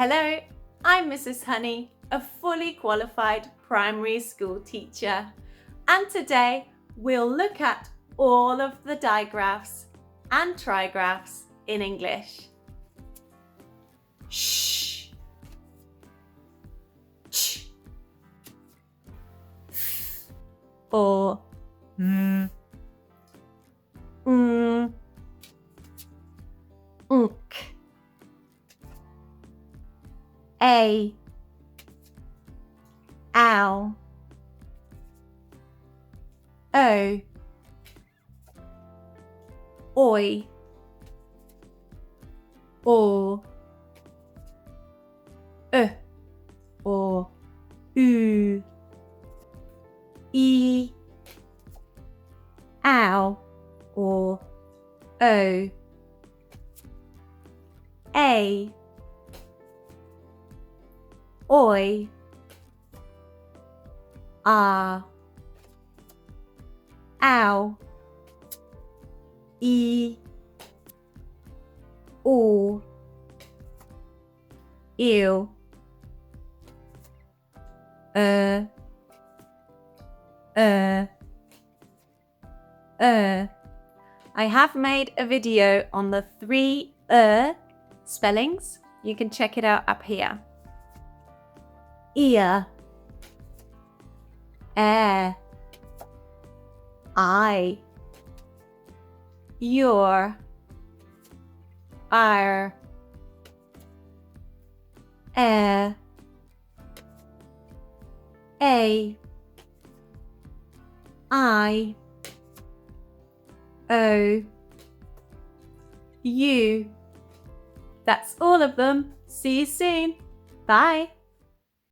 Hello, I'm Mrs. Honey, a fully qualified primary school teacher, and today we'll look at all of the digraphs and trigraphs in English. Shh, ch, f, or unk, a, ow, o, oi, or or oo, e, ow, or o, a, oi, ow, e, oo, ew, I have made a video on the 3 spellings. You can check it out up here. Ear, air, I, your, our, air, a, I, o, u. That's all of them. See you soon. Bye.